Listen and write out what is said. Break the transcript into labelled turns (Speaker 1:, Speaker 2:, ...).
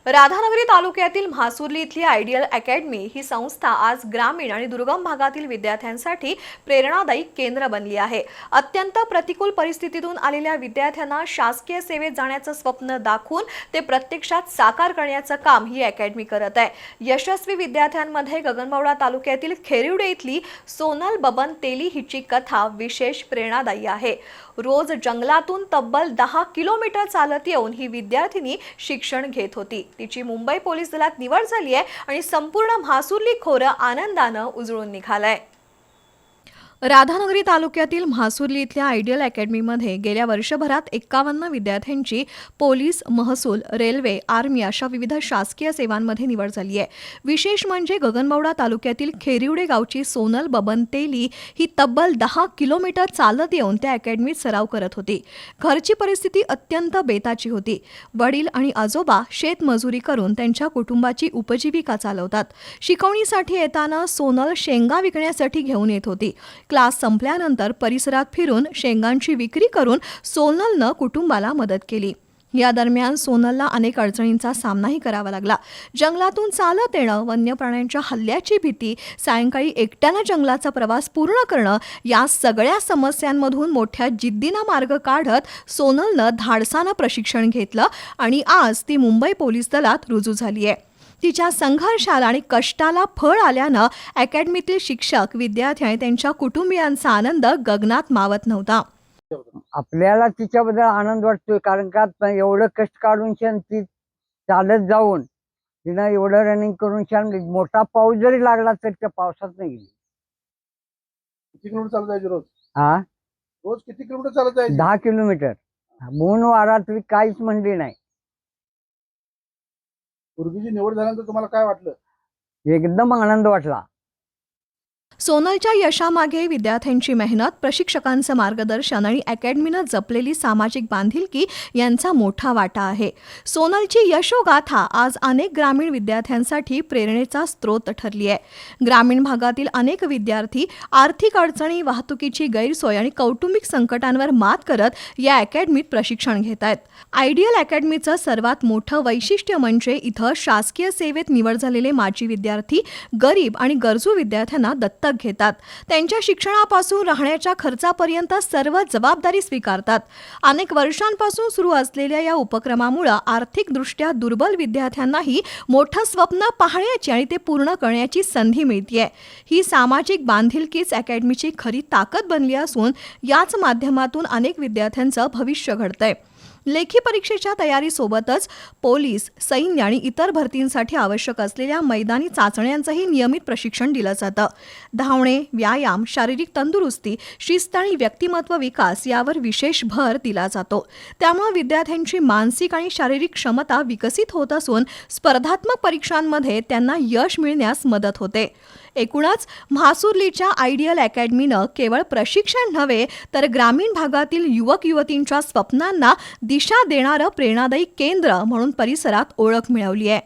Speaker 1: राधानगरी तालुक्यातील म्हासुर्ली इथली ideal academy ही संस्था आज ग्रामीण आणि दुर्गम भागातील विद्यार्थ्यांसाठी प्रेरणादायी केंद्र बनली आहे। अत्यंत प्रतिकूल परिस्थितीतून आलेल्या विद्यार्थ्यांना शासकीय सेवेत जाण्याचं स्वप्न दाखवून ते प्रत्यक्षात साकार करण्याचं काम ही अकॅडमी करत आहे। यशस्वी विद्यार्थ्यांमध्ये गगनबावडा तालुक्यातील खेरिवडे इथली सोनल बबन तेली हिची कथा विशेष प्रेरणादायी आहे। रोज जंगलातून तब्बल 10 किलोमीटर चालत येऊन ही विद्यार्थिनी शिक्षण घेत होती। तिची मुंबई पोलीस दलात निवड झाली आहे आणि संपूर्ण म्हासुर्ली खोरं आनंदानं उजळून निघालंय। राधानगरी तालुक्यातील म्हासुर्ली इथल्या आयडियल अकॅडमीमध्ये गेल्या वर्षभरात 51 विद्यार्थ्यांची पोलीस, महसूल, रेल्वे, आर्मी अशा विविध शासकीय सेवांमध्ये निवड झाली आहे। विशेष म्हणजे गगनबावडा तालुक्यातील खेरिवडे गावची सोनल बबन तेली ही तब्बल 10 किलोमीटर चालत येऊन त्या अकॅडमीत सराव करत होती। घरची परिस्थिती अत्यंत बेताची होती। वडील आणि आजोबा शेतमजुरी करून त्यांच्या कुटुंबाची उपजीविका चालवतात। शिकवणीसाठी येताना सोनल शेंगा विकण्यासाठी घेऊन येत होती। क्लास संपल्यानंतर परिसरात फिरून शेंगांची विक्री करून सोनलनं कुटुंबाला मदत केली। या दरम्यान सोनलला अनेक अडचणींचा सामनाही करावा लागला। जंगलातून चालत येणं, वन्य प्राण्यांच्या हल्ल्याची भीती, सायंकाळी एकट्यानं जंगलाचा प्रवास पूर्ण करणं या सगळ्या समस्यांमधून मोठ्या जिद्दीनं मार्ग काढत सोनलनं धाडसानं प्रशिक्षण घेतलं आणि आज ती मुंबई पोलीस दलात रुजू झाली आहे। तिच्या संघर्षाला आणि कष्टाला फळ आल्यानं अकॅडमीतील शिक्षक, विद्यार्थी आणि त्यांच्या कुटुंबियांचा आनंद गगनात मावत नव्हता।
Speaker 2: आपल्याला तिच्याबद्दल आनंद वाटतोय, कारण का एवढं कष्ट काढून ती चालत जाऊन तिनं एवढं रनिंग करून मोठा पाऊस जरी लागला तर त्या पावसात नाही गेली।
Speaker 3: किती किलोमीटर चालत जायचे रोज?
Speaker 2: रोज
Speaker 3: किती किलोमीटर चालत जायचे?
Speaker 2: 10 किलोमीटर। ऊन वारा तरी काहीच म्हणली नाही।
Speaker 3: पूर्वीची निवड झाल्यानंतर तुम्हाला काय वाटलं?
Speaker 2: एकदम आनंद वाटला।
Speaker 1: सोनलच्या यशामागे विद्यार्थ्यांची मेहनत, प्रशिक्षकांचं मार्गदर्शन आणि अकॅडमीनं जपलेली सामाजिक बांधिलकी यांचा मोठा वाटा आहे। सोनलची यशोगाथा आज अनेक ग्रामीण विद्यार्थ्यांसाठी प्रेरणेचा स्रोत ठरली आहे। ग्रामीण भागातील अनेक विद्यार्थी आर्थिक अडचणी, वाहतुकीची गैरसोय आणि कौटुंबिक संकटांवर मात करत या अकॅडमीत प्रशिक्षण घेत आहेत। आयडियल अकॅडमीचं सर्वात मोठं वैशिष्ट्य म्हणजे इथं शासकीय सेवेत निवड झालेले माजी विद्यार्थी गरीब आणि गरजू विद्यार्थ्यांना दत्तक घेतात। त्यांच्या शिक्षणापासून राहण्याच्या खर्चापर्यंत सर्व जबाबदारी स्वीकारतात। अनेक वर्षांपासून सुरू असलेल्या या उपक्रमामुळे आर्थिकदृष्ट्या दुर्बल विद्यार्थ्यांनाही मोठं स्वप्न पाहण्याची आणि ते पूर्ण करण्याची संधी मिळते। ही सामाजिक बांधिलकीच अकॅडमीची खरी ताकद बनली असून याच माध्यमातून अनेक विद्यार्थ्यांचं भविष्य घडतंय। लेखी परीक्षेच्या तयारीसोबतच पोलीस, सैन्य आणि इतर भरतींसाठी आवश्यक असलेल्या मैदानी चाचण्यांचंही नियमित प्रशिक्षण दिलं जातं। धावणे, व्यायाम, शारीरिक तंदुरुस्ती, शिस्त आणि व्यक्तिमत्व विकास यावर विशेष भर दिला जातो। त्यामुळे विद्यार्थ्यांची मानसिक आणि शारीरिक क्षमता विकसित होत असून स्पर्धात्मक परीक्षांमध्ये त्यांना यश मिळण्यास मदत होते। एकूणच म्हासुर्लीच्या आयडियल अकॅडमीनं केवळ प्रशिक्षण नव्हे तर ग्रामीण भागातील युवक युवतींच्या स्वप्नांना दिशा देणारं प्रेरणादायी केंद्र म्हणून परिसरात ओळख मिळवली आहे।